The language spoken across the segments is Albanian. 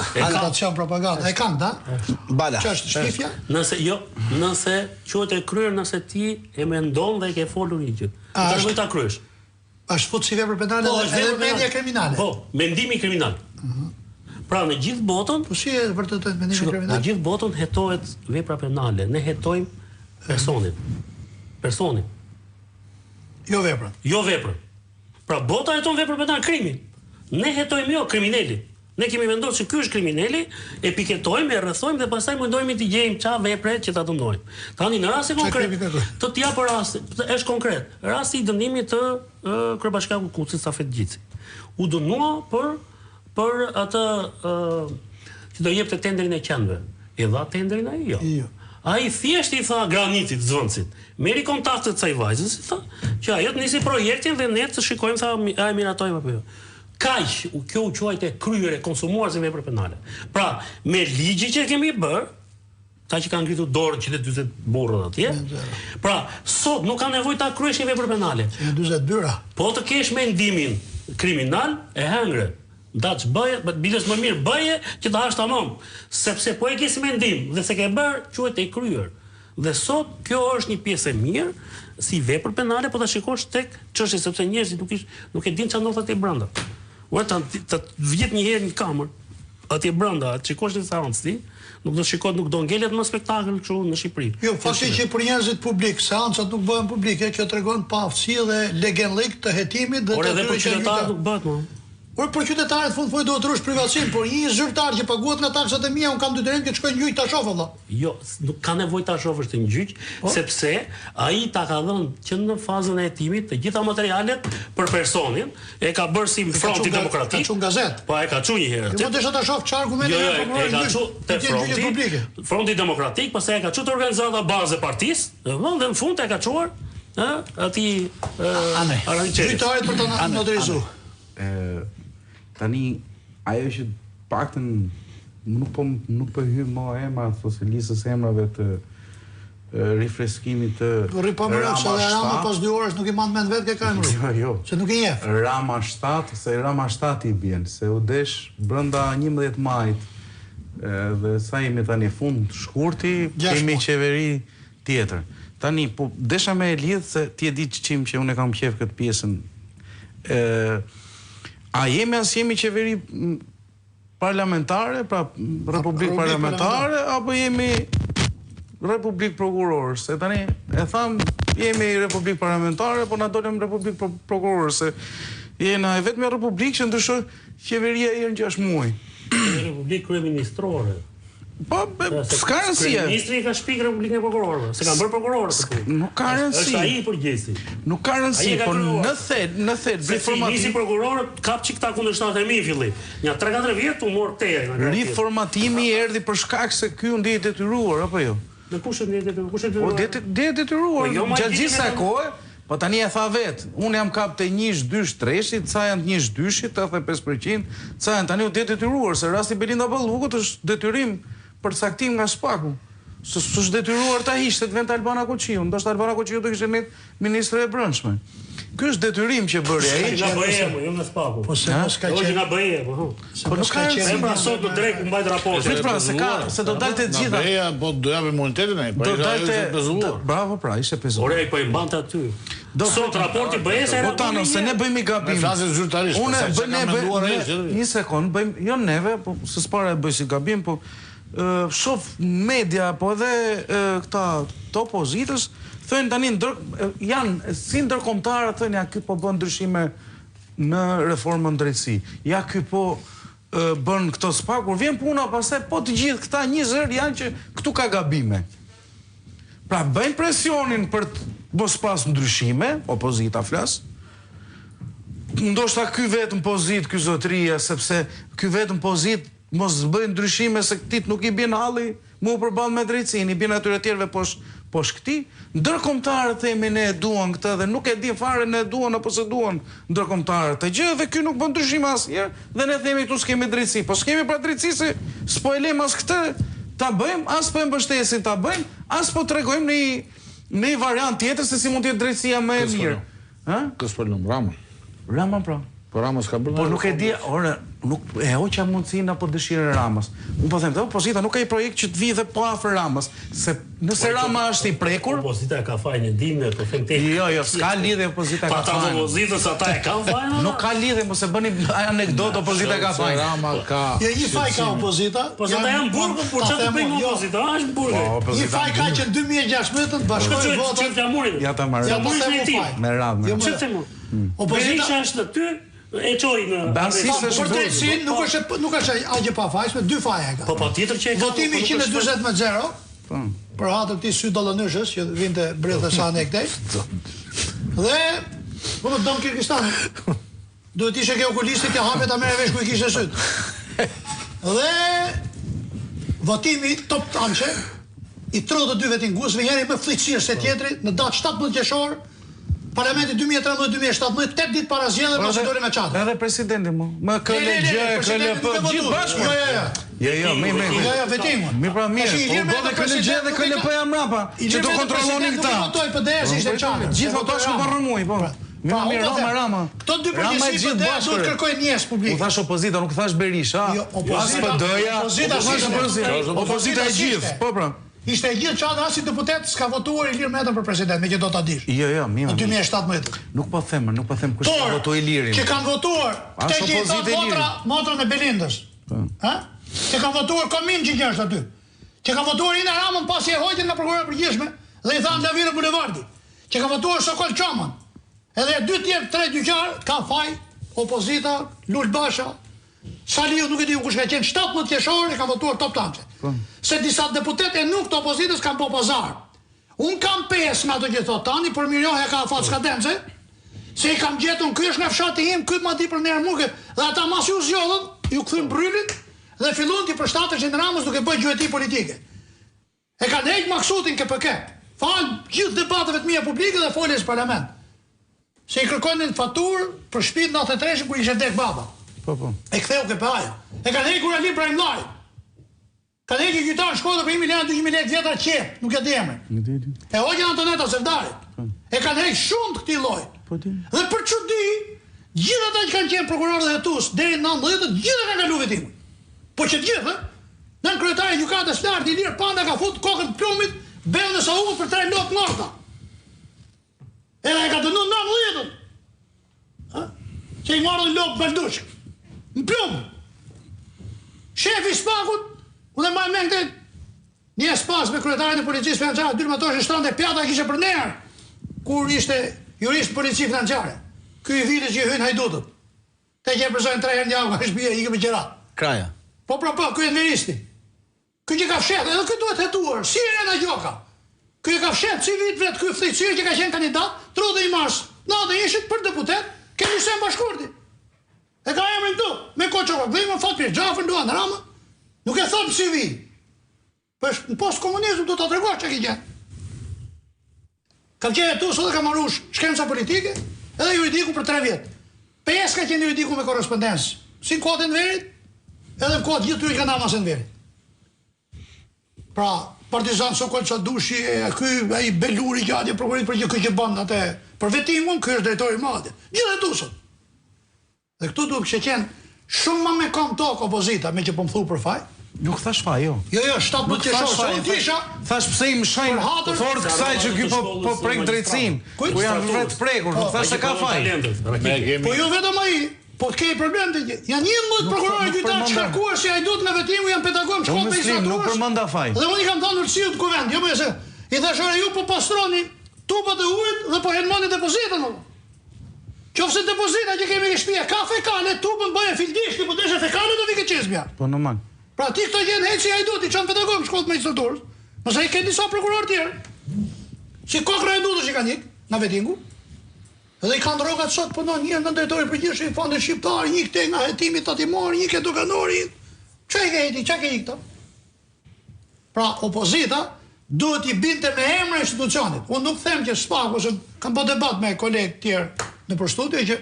Agitacion, propaganda. E kanë, da? Bala. Ç'është shifja? Nëse quhet e kryer nëse ti e mendon dhe e ke folur një gjë. Çfarë do ta kryesh? Është fut si vepër penale edhe media kriminale. Po, mendimi kriminal. Pra në gjithë botën, po si e vërtetojnë mendimin kriminal? Në gjithë botën hetohet vepra penale. Ne hetojmë personin. Jo veprën. Jo veprën. Pra bota heton veprën penale, krimin. Ne hetojmë jo kriminalin. Ne kemi vendosur se ky është kriminali, e piketojmë, e rrethojmë dhe pastaj mundojmë të gjejmë çfarë vepre që ta dënojmë. Tani në rastin konkret, të jap rast, është konkret. Rasti I dënimit të kryebashkiakut Kucit Safet Gjici. U dënua për atë që do jepte tenderin e qenve. E dha tenderin ai? Jo. Ai thjesht I tha Granicit, Zvëncit, merri kontaktet saj vajzës, I tha që ajo të nisi projektin dhe ne të shikojmë sa a e miratojmë apo jo. Kaq, kjo u quajt e kryer e konsumuar si vepër penale. Pra, me ligjin që kemi bërë, ta që kanë ngritur dorën 140 burrë atje. Pra, sot nuk ka nevojë ta kryesh një vepër penale. 140 byra. Po të kesh mendimin kriminal e hëngre. Ndaç bëje, biles më mirë bëje që ta hash tamam, sepse po e ke si mendim dhe se ke bërë quhet e kryer. Dhe sot kjo është një pjesë e mirë si vepër penale, po ta shikosh tek çështja sepse njerëzit nuk e dinë çfarë ndodh atje brenda. Ua ta vjet një herë në kamër, atje brenda, atë shikosh në seancë, nuk do shikohet, nuk do ngelet më spektakël kështu në Shqipëri. Jo, fakti që për njerëzit publik, seancat nuk bëhen publike, kjo tregon pa aftësi dhe legendik të hetimit dhe të atyre që qytetarët nuk bëhet më. Por për qytetarët fund duhet të rush privatësinë, por një zyrtar që paguhet nga taksat e mia, un kam detyrim që të shkoj në gjyq ta shoh valla. Jo, nuk ka nevojë ta shohësh të në gjyq, sepse ai ta ka dhënë që në fazën e hetimit të gjitha materialet për personin, e ka bërë si Fronti Demokratik. Ka çun gazet. Po e ka çun një herë. Ti mund të shoh ta shoh çfarë argumente e ka çun te Fronti Demokratik, pastaj e ka çun te organizata bazë e partisë, dhe në fund e ka çuar, aty Zyrtarit për ta notarizuar. Tani, ajo që paktën nuk po hyj më emra ose listës emrave të rifreskimit të Rama 7 pas 2 orësh nuk I mand mend vetë ka emrin. Jo. Se nuk I njeh. Rama 7, se Rama 7 I bën, se u desh brenda 11 majit. Dhe sa jemi tani fund shkurti, kemi qeveri tjetër. Tani, po desha me e lidh se ti e di çim që unë kam qef këtë pjesën. A jemi qeveri parlamentare, pra republikë parlamentare, apo jemi republikë prokurorës? Se tani, e tham, jemi republikë parlamentare, po na dolem republikë prokurorës, se jena e vetme republikë që ndryshoj qeveria I në 6 muaj. Republikë kryeministrore. Po, s'ka rëndësie. Ministri ka shpik Republikën e Prokurorëve, se kanë bërë prokurorët. Nuk ka rëndësi. Është ai përgjegjësi. Nuk ka rëndësi, po në thelb riformativ. Nisi prokurorët kap çik ta kundërshtatë e mi filli. Një 3-4 vjet u mor teja. Riformatimi erdhi për shkak se ky u ndjej detyruar apo jo? Në kush ndjej detyruar? Po detyruar. Gjatë gjithë kësaj kohe, po tani e tha vet, unë jam kap te 1-2 treshit, ca janë 1-2-shit, 85%, ca janë tani u detyruar, se rasti Belinda Ballukut është detyrim për caktim nga Spaku. S'është detyruar ta hiqte vend Albana Koçiu, ndoshta Albana Koçiu do kishte qenë ministre e brendshme. Ky është detyrim që bëri ai. Nga BE, jo nga Spaku. Po se mos ka qenë nga BE, po. Po nuk ka qenë pra sot do drejt mbajt raporte. Pra se do dalte të gjitha. BE po do japë imunitetin ai, po ishte pezulluar. Bravo, pra, ishte pezulluar. Ore ai po I mbante aty. Sot raporti BE-s era Tano, se ne bëjmë gabim. Flasin zyrtarisht. Unë një sekond, bëjmë jo neve, po s'para e bëj si gabim, po shof media po edhe këta të opozitës thënë tani janë si ndërkombëtarë thënë ja ky po bën ndryshime në reformën drejtësi. Ja ky po bën këto Spakur, vjen puna pastaj po të gjithë këta 20 janë që këtu ka gabime. Pra bëjnë presionin për të mos pas ndryshime, opozita flas. Ndoshta ky vetëm pozit, ky zotëria, sepse ky vetëm pozit mos bëjnë ndryshime se këtit nuk I bjen halli mu përball me drejtsinë, I bjen atyre tjerëve poshtë këtij. Ndërkombëtarët themi ne e duan këtë dhe nuk e din fare ne e duan apo se duan ndërkombëtarët. E gjë dhe ky nuk bën ndryshime asnjëherë dhe ne themi këtu s'kemi drejtësi. Po s'kemi pra drejtësi se s'po e lëm as këtë ta bëjmë, as po e mbështesim ta bëjmë, as po tregojmë në një variant tjetër se si mund të jetë drejtësia më e mirë. Kës për Rama. Rama pra. Po Ramos ka bërë. Po nuk e di, nuk e hoqa mundësinë apo dëshirën e Ramës. Unë po them, opozita nuk ka një projekt që të vi dhe po afër Ramës, se nëse Rama është i prekur, opozita ka fajin e dimë, po them tek. Jo, s'ka lidhje opozita ka fajin. Ata opozitës ata e kanë fajin. Nuk ka lidhje, mos e bëni anekdotë opozita ka fajin. Rama ka. Jo, një faj ka opozita. Po ata janë burgu, por çfarë të bëjmë opozita? Është burgu. Një faj ka që në 2016 bashkoi votat. Ja ta marrë. Ja burgu Me radhë. Çfarë them? Opozita është në ty. E çoj në përtejsin nuk është aq e pafajshme, 2 faja ka. Po patjetër që e ka. Votimi 140-0. Po. Për hatër këtij sy dollonëshës që vinte brethës anë këtej. Dhe po më don Kirgizstani. Duhet ishte ke okulisti të hapet ta merre vesh ku i kishte syt. Dhe votimi top tançe i 32 vetingusve, njëri më fllëçir se tjetri në datë 17 qershor. Parlamenti 2013-2017, 8 ditë para zgjedhjeve procedurë me çadër. Edhe presidenti më KLG, KLP, gjithë bashkë. Jo, Jo, vetëm. Mi pra mirë, po bëhet KLG dhe KLP jam mbrapa, që do kontrollonin këta. Votoi PD-s ishte çadër. Gjithë votosh në Barrëmuj, po. Mirë, Rama. Këto dy përgjithësi do të kërkojnë njerëz publik. U thash opozita, nuk thash Berisha. Jo, opozita. Opozita e gjithë, po pra. Ishte e gjithë çadra si deputet s'ka votuar Ilir Meta për president, me që do ta dish. Jo, mirë. Në 2017. Nuk po them kush ka votuar Ilirin. Që kanë votuar të gjithë motrën e Belindës. Ë? Që kanë votuar Komin që është aty. Që kanë votuar Ina Ramën pasi e hoqën nga prokurori përgjithshme dhe i thanë Lavira Bulevardi. Që kanë votuar Sokol Çomën. Edhe 2 tjerë 3 dyqar ka faj opozita, Lul Basha, Saliu, nuk e di kush ka qenë 17 qershor e ka votuar top tançe. Se disa deputetë e nuk të opozitës kanë po pazar. Un kam 5 nga ato që thot tani, për mirënjohje ka afat skadence, se i kam gjetur ky është nga fshati im, ky më di për ner muke, dhe ata mas ju zgjodhën, ju kthyn brylin dhe fillon ti përshtateshin Ramës duke bërë gjueti politike. E kanë heq Maksutin KPK. Fal gjithë debateve të mia publike dhe foljes në parlament. Se i kërkonin faturë për shtëpinë 93 kur ishte dek baba. Po. E ktheu KPA-ja. E kanë hequr Ali Ibrahim Llaj. Kanë hequr gjyqtar në Shkodër për 1 milion 200 lekë vjetra qep, nuk e di emrin. E hoqën Antoneta Sevdari. E kanë hequr shumë të këtij lloji. Dhe për çudi, gjithë ata që kanë qenë prokurorë dhe hetues deri në 90, gjithë kanë kaluar vetimin. Po që të gjithë, nën kryetari i gjykatës lart Ilir Panda ka fut kokën të plumit, Beun e Saumut për 3 lot morta. Era e ka dënuar 90-ën. Ha? Që i marrën lop baldush. Në plum. Shefi Spakut, unë e maj me këtë një spas me kryetarin e policisë financiare, dyrmatosh e shtrante pjata kishe për nerë, kur ishte jurist polici financiare. Ky i vitit që i hynë hajdutët. Te që e përzojnë 3 herë një avë, ka shpije, i këmë qera. Kraja. Po, ky e neristi. Ky që ka fshet, edhe ky duhet hetuar, si e rena gjoka. Ky e ka fshet, si vit vetë, ky fthejtësirë që ka qenë kandidat, 30 mars, natë ishit për deputet, ke Lysen Bashkurti. E ka emrin këtu, me Koçova, dhe më fat për Xhafër Duan Rama, nuk e thot si vi. Për në post komunizëm do ta tregosh çka ke gjetë. Ka qenë tu sot e ka marrush shkenca politike, edhe juridiku për 3 vjet. 5 ka qenë juridiku me korrespondencë, si në kodën e verit, edhe në kodë gjithë tyre kanë amasën e verit. Pra, partizan Sokol Çadushi, ky ai Beluri gjatë prokurorit për që bën atë për vetimun, ky është drejtori i madh. Gjithë tu sot. Dhe këtu duhet që qenë shumë më me kom tokë opozita, me që po më thu për faj. Nuk thash faj, jo. Jo, 17 qershor. Thash pse i mshojnë fort kësaj që ky po prek drejtsin. Ku janë vetë prekur, nuk thash se ka faj. Po jo vetëm ai, po ke problem të gjë. Janë 11 prokurorë gjyqtar të shkarkuar si ai duhet nga vetimu janë pedagog shkollë të Islamit. Nuk përmenda faj. Dhe unë i kam thënë urtësiut kuvend, jo më se i thashë ju po pastroni tupat e ujit dhe po helmoni depozitën. Qofse depozita që kemi në shtëpi ka fekale, tupën bëje filgishti, po desha fekale do vike çesbja. Po normal. Pra ti këto gjën heci ai duhet i çon pedagog në shkollë të magjistraturës. Mos ai ke disa prokurorë tjerë. Si kokra e dudhës që kanë ik në vetingu. Dhe i kanë drogat sot punon një nga drejtori përgjithshëm i fondit shqiptar, një këtej nga hetimi tatimor, një ke doganori. Çfarë ke heti, çka ke ik këto? Pra opozita duhet i binte me emra institucionit. Unë nuk them që Spaku, se kam bërë debat me kolegë tjerë në përstudje që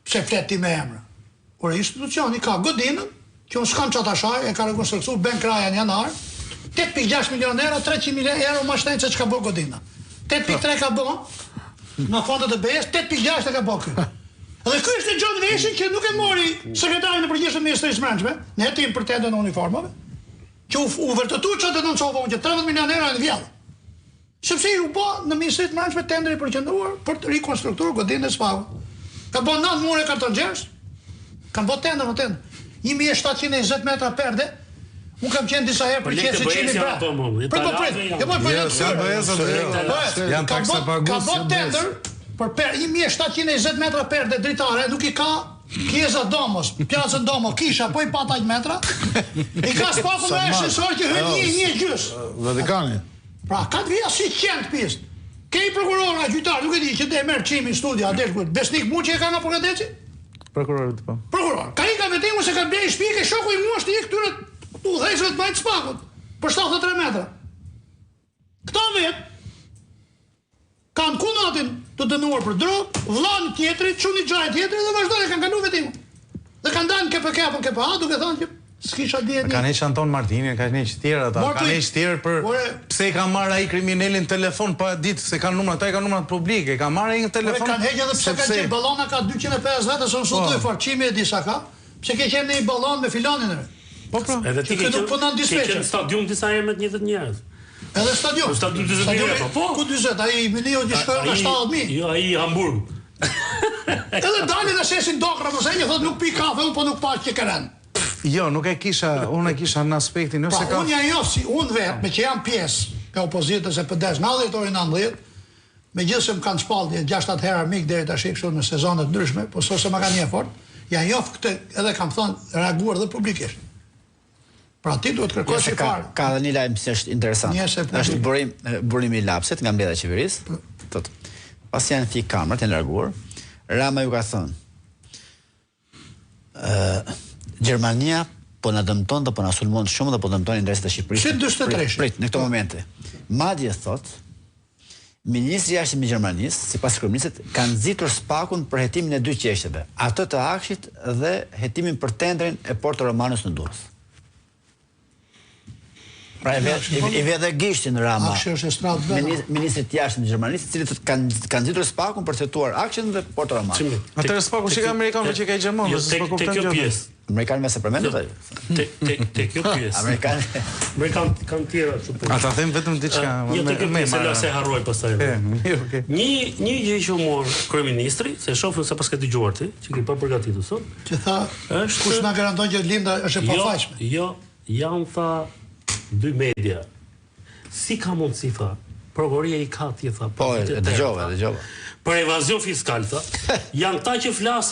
pse flet ti me emra. Por institucioni ka godinën, që unë s'kam çata shaj, e ka rekonstruktuar Ben Kraja në janar, 8.6 milionë euro, 300.000 euro më shtenë se çka bë godina. 8.3 ka bë në fondet e BE-s, 8.6 e ka bë ky. Dhe ky është John Veshi që nuk e mori sekretarin e përgjithshëm të Ministrisë Brendshme, në hetim për tendën e uniformave, që u vërtetua që denoncova unë që 13 milion euro në vjellë. Sepse u bë në Ministrinë e Brendshme tenderi i përqendruar për të rikonstruktuar godinën e spagut. Ka bën 9 mure kartonxhersh, kanë bë tender në tender. 1720 metra perde. Unë kam qenë disa herë për qenë se qeni Ka bë tender për 1720 metra perde dritare, nuk i ka Chiesa Domos, Piazza Domo, kisha, po i pat aq metra. I ka spaku me shesor që hyn një gjys. Vatikani. Pra, ka të vija si qend pist. Ke i prokurora, gjyqtar, nuk e di që dhe merr çimin studia, adesh kujt. Besnik Muçi e ka nga Përgateci? Prokurorit po. Prokuror. Ka i ka vetimu se ka blej shpike, shoku i mua shti këtyre udhëheqësve të majtë spakut për 73 metra. Këta vetë kanë kunatin të dënuar për drogë, vllani tjetrit, çuni xhaj tjetrit dhe vazhdojnë kanë kaluar vetimin. Dhe kanë dalë KPK-n KPA duke thënë që s'kisha dihet. Kanë heq Anton Martinin, kanë heq tjerë ata, kanë heq tjerë për pse i ka marrë ai kriminalin telefon pa ditë se kanë numrat, ata i kanë numrat publike, ka marrë ai një telefon. Kanë heq edhe pse ka qenë ballona ka 250 vetë, son sotoj farçimi e disa ka, pse ke qenë në një ballon me filanin e. Po pra. Edhe ti ke qenë stadium disa herë me të njëjtët njerëz. Edhe stadium. Stadium 40.000 po. Ku 40? Ai milion që shkoi nga 70.000. Jo, ai Hamburg. Edhe dalin dhe shesin dokra, mos e një thot nuk pi kafe, po nuk pa që kanë. Jo, nuk e kisha, unë e kisha në aspektin, nëse ka... Unë janë si unë vetë, me që jam pjesë ka opozitës e PD-s 90-90, me gjithë se më kanë shpallë 6-7 herë mik deri tash kështu në sezonet ndryshme, po sot se më kanë një fort, janë jof këtë edhe kam thënë reaguar dhe publikisht. Pra ti duhet kërkosh i parë. Ka dhe një lajm që është interesant. Është burimi i lapsit nga mbledhja e qeverisë. Thotë, pas janë fik kamrat janë larguar, Rama ju ka thënë Gjermania po na dëmton dhe po na sulmon shumë dhe po dëmton interesat e Shqipërisë. Prit, në këto momente. Madje thot, Ministri i Jashtëm i Gjermanisë, sipas kryeministit, kanë nxitur spakun për hetimin e 2 qeshteve, atë të Akshit dhe hetimin për tendrin e Porto Romanës në Durrës. Pra i vetë gishtin Rama, ministrit jashtëm të Gjermanisë, i cilët kanë nxitur spakun për të hetuar Akshin dhe Porto Romanën. Atëherë spaku që ka amerikanëve që ka i gjermanë, se s'po kupton gjë. Amerikanëve se përmendet ai. Te kjo pjesë. Amerikanë kanë tjera çupo. Ata them vetëm diçka me se harroj pastaj. Një gjë që u mor kryeministri, se shohun se pas ka dëgjuar ti, që ke pa përgatitur sot. Që tha, është kush na garanton që Linda është e pafajshme. Jo, janë tha 2 media. Si ka mundësi tha? Prokuroria i ka ti tha. Po, dëgjova. Për evazion fiskal tha. Janë ta që flas